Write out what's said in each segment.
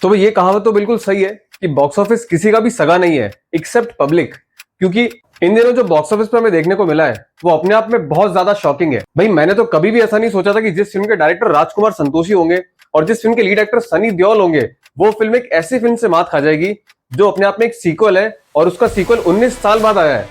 तो ये कहावत तो बिल्कुल सही है कि बॉक्स ऑफिस किसी का भी सगा नहीं है एक्सेप्ट पब्लिक, क्योंकि इन दिनों जो बॉक्स ऑफिस पर हमें देखने को मिला है वो अपने आप में बहुत ज्यादा शॉकिंग है। भाई मैंने तो कभी भी ऐसा नहीं सोचा था कि जिस फिल्म के डायरेक्टर राजकुमार संतोषी होंगे और जिस फिल्म के लीड एक्टर सनी देओल होंगे वो फिल्म एक ऐसी फिल्म से मात खा जाएगी जो अपने आप में एक सीक्वल है और उसका सीक्वल 19 साल बाद आया है।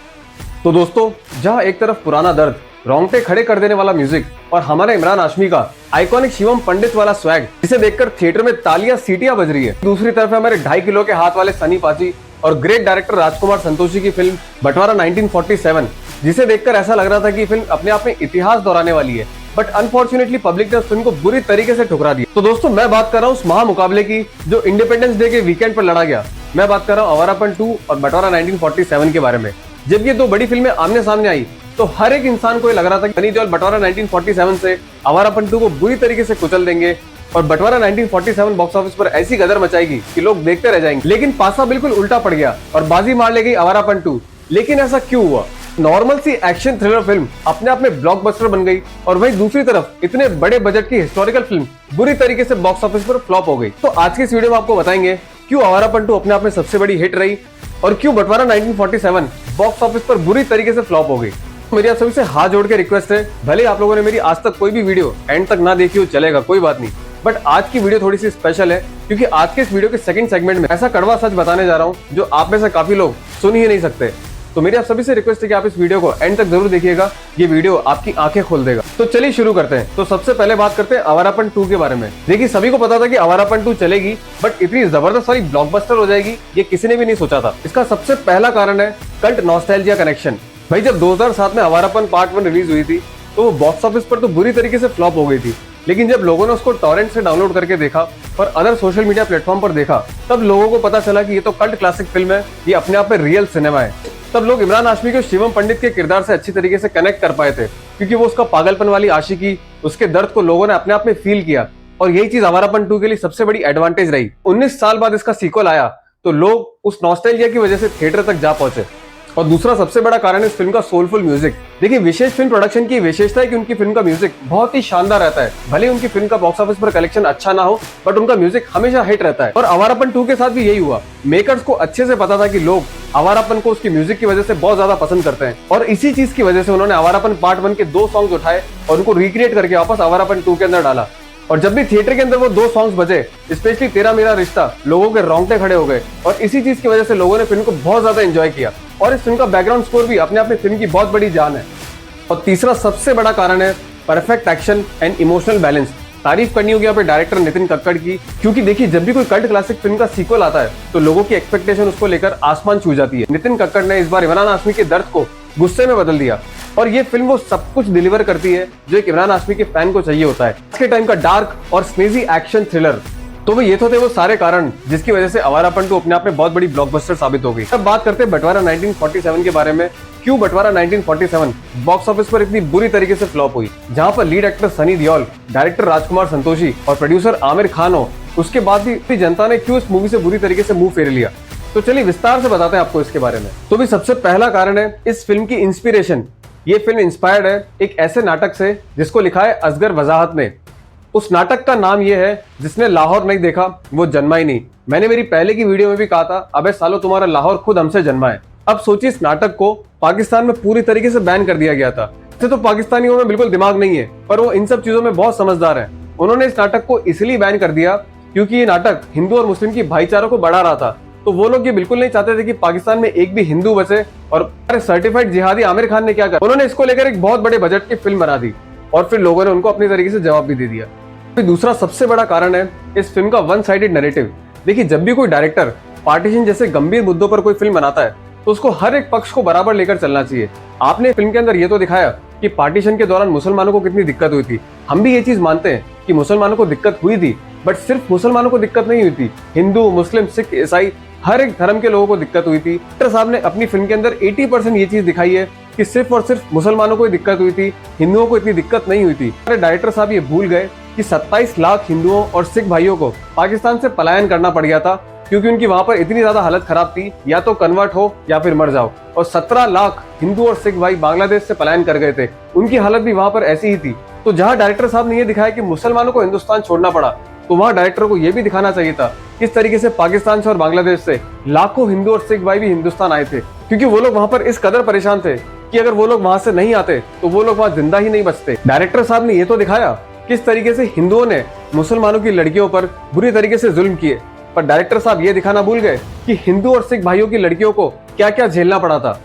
तो दोस्तों, जहां एक तरफ पुराना दर्द, रोंगटे खड़े कर देने वाला म्यूजिक और हमारे इमरान हाशमी का आइकॉनिक शिवम पंडित वाला स्वैग जिसे देखकर थिएटर में तालियां सीटियां बज रही है, दूसरी तरफ है हमारे 2.5 किलो के हाथ वाले सनी पाजी और ग्रेट डायरेक्टर राजकुमार संतोषी की फिल्म बंटवारा 1947, जिसे देखकर ऐसा लग रहा था कि फिल्म अपने आप में इतिहास दोहराने वाली है। बट अनफॉर्चुनेटली पब्लिक ने उस फिल्म को बुरी तरीके से ठुकरा दिया। तो दोस्तों, मैं बात कर रहा हूँ उस महामुकाबले की जो इंडिपेंडेंस डे के वीकेंड पर लड़ा गया। मैं बात कर रहा हूँ आवारापन 2 और बंटवारा 1947 के बारे में। जब ये दो बड़ी फिल्में आमने सामने आई तो हर एक इंसान को ये लग रहा था कि सनी देओल बंटवारा 1947 से आवारापन 2 को बुरी तरीके से कुचल देंगे और बंटवारा 1947 बॉक्स ऑफिस पर ऐसी गदर मचाएगी कि लोग देखते रह जाएंगे। लेकिन पासा बिल्कुल उल्टा पड़ गया और बाजी मार ले गई आवारापन 2। लेकिन ऐसा क्यों हुआ? नॉर्मल सी एक्शन थ्रिलर फिल्म अपने आप में ब्लॉकबस्टर बन गई और वहीं दूसरी तरफ इतने बड़े बजट की हिस्टोरिकल फिल्म बुरी तरीके से बॉक्स ऑफिस पर फ्लॉप हो गई। तो आज की इस वीडियो में आपको बताएंगे क्यों आवारापन 2 अपने आप में सबसे बड़ी हिट रही और क्यों बंटवारा 1947 बॉक्स ऑफिस पर बुरी तरीके से फ्लॉप हो गई। मेरी आप सभी से हाथ जोड़ के रिक्वेस्ट है, भले आप लोगों ने मेरी आज तक कोई भी वीडियो एंड तक ना देखी हो चलेगा, कोई बात नहीं, बट आज की वीडियो थोड़ी सी स्पेशल है क्योंकि आज के इस वीडियो के सेकंड सेगमेंट में ऐसा कड़वा सच बताने जा रहा हूं जो आप में से काफी लोग सुन ही नहीं सकते। तो मेरी आप सभी से रिक्वेस्ट है कि आप इस वीडियो को एंड तक जरूर देखिएगा, ये वीडियो आपकी आंखें खोल देगा। तो चलिए शुरू करते हैं। तो सबसे पहले बात करते हैं आवारापन 2 के बारे में। देखिए, सभी को पता था कि आवारापन 2 चलेगी, बट इतनी जबरदस्त वाली ब्लॉकबस्टर हो जाएगी ये किसी ने भी नहीं सोचा था। इसका सबसे पहला कारण है कल्ट नॉस्टैल्जिया कनेक्शन। भाई जब 2007 में आवारापन पार्ट 1 रिलीज हुई थी तो वो बॉक्स ऑफिस पर तो बुरी तरीके से फ्लॉप हो गई थी, लेकिन जब लोगों ने उसको टॉरेंट से डाउनलोड करके देखा और अदर सोशल मीडिया प्लेटफॉर्म पर देखा तब लोगों को पता चला कि ये तो कल्ट क्लासिक फिल्म है, ये अपने आप में रियल सिनेमा है। तब लोग इमरान हाशमी के शिवम पंडित के किरदार से अच्छी तरीके से कनेक्ट कर पाए थे क्योंकि वो उसका पागलपन वाली आशिकी, उसके दर्द को लोगों ने अपने आप में फील किया और यही चीज आवारापन 2 के लिए सबसे बड़ी एडवांटेज रही। 19 साल बाद इसका सीक्वल आया तो लोग उस नॉस्टैल्जिया की वजह से थिएटर तक जा पहुंचे। और दूसरा सबसे बड़ा कारण है इस फिल्म का सोलफुल म्यूजिक। देखिए, विशेष फिल्म प्रोडक्शन की विशेषता है कि उनकी फिल्म का म्यूजिक बहुत ही शानदार रहता है। भले उनकी फिल्म का बॉक्स ऑफिस पर कलेक्शन अच्छा ना हो बट उनका म्यूजिक हमेशा हिट रहता है और आवारापन 2 के साथ भी यही हुआ। मेकर्स को अच्छे से पता था कि लोग आवारापन को उसकी म्यूजिक की वजह से बहुत ज्यादा पसंद करते हैं और इसी चीज की वजह से उन्होंने आवारापन पार्ट 1 के 2 सॉन्ग्स उठाए और उनको रिक्रिएट करके वापस आवारापन 2 के अंदर डाला। और जब भी थिएटर के अंदर वो 2 सॉन्ग्स बजे, स्पेशली तेरा मेरा रिश्ता, लोगों के रोंगटे खड़े हो गए और इसी चीज की वजह से लोगों ने फिल्म को बहुत ज्यादा एंजॉय किया और इस फिल्म का बैकग्राउंड स्कोर भी अपने आप में फिल्म की बहुत बड़ी जान है। और तीसरा सबसे बड़ा कारण है perfect action and emotional balance. तारीफ करनी होगी यहाँ पे डायरेक्टर नितिन कक्कड़ की, क्योंकि देखिए जब भी कोई कल्ट क्लासिक फिल्म का सीक्वल आता है तो लोगों की एक्सपेक्टेशन उसको लेकर आसमान छू जाती है। नितिन कक्कड़ ने इस बार इमरान हाशमी के दर्द को गुस्से में बदल दिया और ये फिल्म वो सब कुछ डिलीवर करती है जो एक इमरान हाशमी के फैन को चाहिए होता है। इसके टाइम का डार्क और स्नेजी एक्शन थ्रिलर। तो ये तो थे वो सारे कारण जिसकी वजह से आवारापन 2 अपने आप में बहुत बड़ी ब्लॉकबस्टर साबित हो गई। अब बात करते हैं बंटवारा 1947 के बारे में। क्यों बंटवारा 1947 बॉक्स ऑफिस पर इतनी बुरी तरीके से फ्लॉप हुई? जहां पर lead actor Sunny Deol, director Rajkumar Santoshi और प्रोड्यूसर आमिर खान हो, उसके बाद भी जनता ने क्यों इस मूवी से बुरी तरीके से मुंह फेर लिया? तो चलिए विस्तार से बताते हैं आपको इसके बारे में। तो भी सबसे पहला कारण है इस फिल्म की इंस्पिरेशन। ये फिल्म इंस्पायर्ड है एक ऐसे नाटक से जिसको लिखा है असगर वजाहत ने। उस नाटक का नाम ये है जिसने लाहौर नहीं देखा वो जन्मा ही नहीं। मैंने मेरी पहले की वीडियो में भी कहा था, अबे सालो तुम्हारा लाहौर खुद हमसे जन्मा है। अब सोचिए, इस नाटक को पाकिस्तान में पूरी तरीके से बैन कर दिया गया था। वैसे तो पाकिस्तानियों में बिल्कुल दिमाग नहीं है पर वो इन सब चीजों में बहुत समझदार है। उन्होंने इस नाटक को इसलिए बैन कर दिया क्योंकि ये नाटक हिंदू और मुस्लिम की भाईचारा को बढ़ा रहा था। तो वो लोग ये बिल्कुल नहीं चाहते थे कि पाकिस्तान में एक भी हिंदू बचे। और सर्टिफाइड जिहादी आमिर खान ने क्या करा, उन्होंने इसको लेकर एक बहुत बड़े बजट की फिल्म बना दी और फिर लोगों ने उनको अपनी तरीके से जवाब भी दे दिया। फिर दूसरा सबसे बड़ा कारण है इस फिल्म का वन साइडेड नैरेटिव। देखिए, जब भी कोई डायरेक्टर पार्टीशन जैसे गंभीर मुद्दों पर कोई फिल्म बनाता है तो उसको हर एक पक्ष को बराबर लेकर चलना चाहिए। आपने फिल्म के अंदर ये तो दिखाया कि पार्टीशन के दौरान मुसलमानों को कितनी दिक्कत हुई थी। हम भी ये चीज मानते हैं कि मुसलमानों को दिक्कत हुई थी, बट सिर्फ मुसलमानों को दिक्कत नहीं हुई थी, हिंदू, मुस्लिम, सिख, ईसाई, हर एक धर्म के लोगों को दिक्कत हुई थी। डायरेक्टर साहब ने अपनी फिल्म के अंदर 80% ये चीज दिखाई है कि सिर्फ और सिर्फ मुसलमानों को दिक्कत हुई थी, हिंदुओं को इतनी दिक्कत नहीं हुई थी। डायरेक्टर साहब ये भूल गए कि 27 लाख हिंदुओं और सिख भाइयों को पाकिस्तान से पलायन करना पड़ गया था क्योंकि उनकी वहां पर इतनी ज्यादा हालत खराब थी, या तो कन्वर्ट हो या फिर मर जाओ। और 17 लाख हिंदू और सिख भाई बांग्लादेश से पलायन कर गए थे, उनकी हालत भी वहां पर ऐसी ही थी। तो जहां डायरेक्टर साहब ने ये दिखाया कि मुसलमानों को हिंदुस्तान छोड़ना पड़ा, तो वहां डायरेक्टर को यह भी दिखाना चाहिए था किस तरीके से पाकिस्तान से और बांग्लादेश से लाखों हिंदू और सिख भाई भी हिंदुस्तान आए थे, क्योंकि वो लोग वहां पर इस कदर परेशान थे कि अगर वो लोग वहां से नहीं आते तो वो लोग वहां जिंदा ही नहीं बचते। डायरेक्टर साहब ने ये तो दिखाया किस तरीके से हिंदुओं ने मुसलमानों की लड़कियों पर बुरी तरीके से जुल्म किए, पर डायरेक्टर साहब ये दिखाना भूल गए कि हिंदू और सिख भाइयों की लड़कियों को क्या क्या झेलना पड़ा था।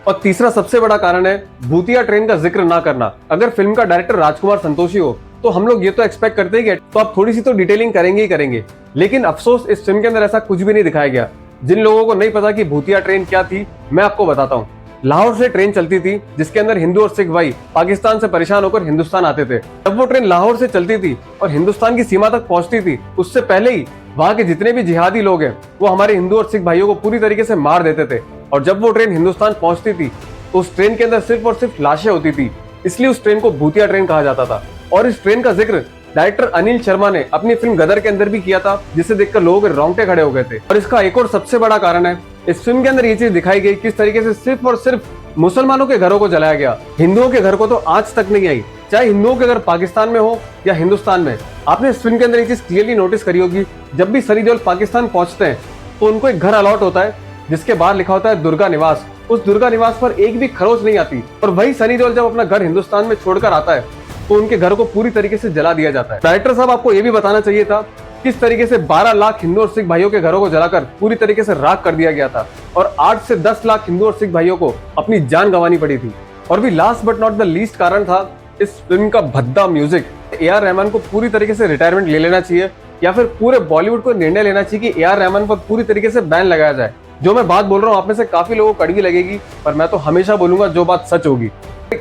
और तीसरा सबसे बड़ा कारण है भूतिया ट्रेन का जिक्र ना करना। अगर फिल्म का डायरेक्टर राजकुमार संतोषी हो तो हम लोग ये तो एक्सपेक्ट करते हैं कि तो आप थोड़ी सी तो डिटेलिंग करेंगे ही करेंगे, लेकिन अफसोस इस फिल्म के अंदर ऐसा कुछ भी नहीं दिखाया गया। जिन लोगों को नहीं पता कि भूतिया ट्रेन क्या थी, मैं आपको बताता हूँ। लाहौर से ट्रेन चलती थी जिसके अंदर हिंदू और सिख भाई पाकिस्तान से परेशान होकर हिंदुस्तान आते थे। जब वो ट्रेन लाहौर से चलती थी और हिंदुस्तान की सीमा तक पहुंचती थी, उससे पहले ही वहां के जितने भी जिहादी लोग हैं वो हमारे हिंदू और सिख भाइयों को पूरी तरीके से मार देते थे। और जब वो ट्रेन हिंदुस्तान पहुंचती थी तो उस ट्रेन के अंदर सिर्फ और सिर्फ लाशें होती थी, इसलिए उस ट्रेन को भूतिया ट्रेन कहा जाता था। और इस ट्रेन का जिक्र डायरेक्टर अनिल शर्मा ने अपनी फिल्म गदर के अंदर भी किया था, जिसे देखकर लोगों के रोंगटे खड़े हो गए थे। और इसका एक और सबसे बड़ा कारण है, इस फिल्म के अंदर ये चीज दिखाई गई किस तरीके से सिर्फ और सिर्फ मुसलमानों के घरों को जलाया गया, हिंदुओं के घर को तो आज तक नहीं आई, चाहे हिंदुओं के घर पाकिस्तान में हो या हिंदुस्तान में। आपने इस फिल्म के अंदर एक चीज क्लियरली नोटिस करी होगी, जब भी सनी देओल पाकिस्तान पहुंचते हैं तो उनको एक घर अलॉट होता है जिसके बाहर लिखा होता है दुर्गा निवास। उस दुर्गा निवास पर एक भी खरोच नहीं आती। और वही सनी देओल जब अपना घर हिंदुस्तान में छोड़कर आता है तो उनके घर को पूरी तरीके से जला दिया जाता है। डायरेक्टर साहब आपको ये भी बताना चाहिए था किस तरीके से 12 लाख हिंदू और सिख भाइयों के घरों को जलाकर पूरी तरीके से राख कर दिया गया था और 8 से 10 लाख हिंदू और सिख भाइयों को अपनी जान गंवानी पड़ी थी। और भी last but not the least कारण था इस फिल्म का भद्दा म्यूजिक। ए.आर. रहमान को पूरी तरीके से रिटायरमेंट ले लेना चाहिए या फिर पूरे बॉलीवुड को निर्णय लेना चाहिए कि ए.आर. रहमान पर पूरी तरीके से बैन लगाया जाए। जो मैं बात बोल रहा हूँ आप में से काफी लोगों को कड़वी लगेगी, पर मैं तो हमेशा बोलूंगा जो बात सच होगी।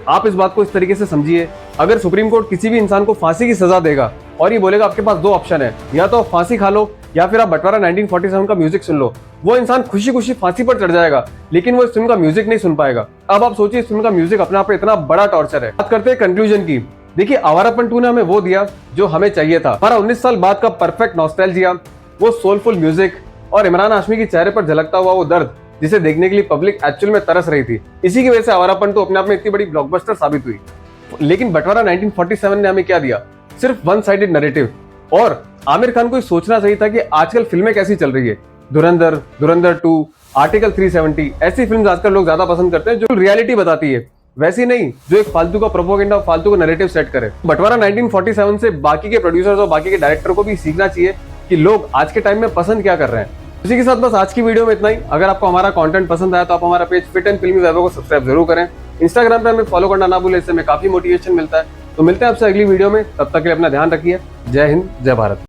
आप इस बात को इस तरीके से समझिए, अगर सुप्रीम कोर्ट किसी भी इंसान को फांसी की सजा देगा और ये बोलेगा आपके पास 2 ऑप्शन है, या तो आप फांसी खा लो या फिर आप बंटवारा 1947 का म्यूजिक सुन लो, वो इंसान खुशी खुशी फांसी पर चढ़ जाएगा, लेकिन वो इस फिल्म का म्यूजिक नहीं सुन पाएगा। अब आप सोचिए इस फिल्म का म्यूजिक अपने आप में इतना बड़ा टॉर्चर है। बात करते हैं कंक्लूजन की। देखिए, आवारापन 2 ने हमें वो दिया जो हमें चाहिए था, हमारा 19 साल बाद का परफेक्ट नॉस्टैल्जिया, वो सोलफुल म्यूजिक और इमरान हाशमी के चेहरे पर झलकता हुआ वो दर्द जिसे देखने के लिए पब्लिक एक्चुअल में तरस रही थी। इसी की वजह से आवारापन 2 अपने आप में इतनी बड़ी ब्लॉकबस्टर साबित हुई। लेकिन बंटवारा 1947 ने हमें क्या दिया? सिर्फ वन साइडेड नैरेटिव। और आमिर खान को ये सोचना चाहिए था कि आजकल फिल्में कैसी चल रही है, धुरंधर, धुरंधर 2, आर्टिकल 370, ऐसी फिल्म आजकल लोग ज्यादा पसंद करते हैं जो रियलिटी बताती है, वैसी नहीं जो एक फालतू का प्रोपोगेंडा, फालतू का नैरेटिव सेट करे। बंटवारा 1947 से बाकी के प्रोड्यूसर्स और बाकी के डायरेक्टर को भी सीखना चाहिए कि लोग आज के टाइम में पसंद क्या कर रहे हैं। इसी के साथ बस आज की वीडियो में इतना ही। अगर आपको हमारा कंटेंट पसंद आया तो आप हमारा पेज फिट एंड फिल्मी वैभव को सब्सक्राइब जरूर करें। इंस्टाग्राम पे हमें फॉलो करना ना भूलें, इससे हमें काफी मोटिवेशन मिलता है। तो मिलते हैं आपसे अगली वीडियो में, तब तक के लिए अपना ध्यान रखिए। जय हिंद, जय भारत।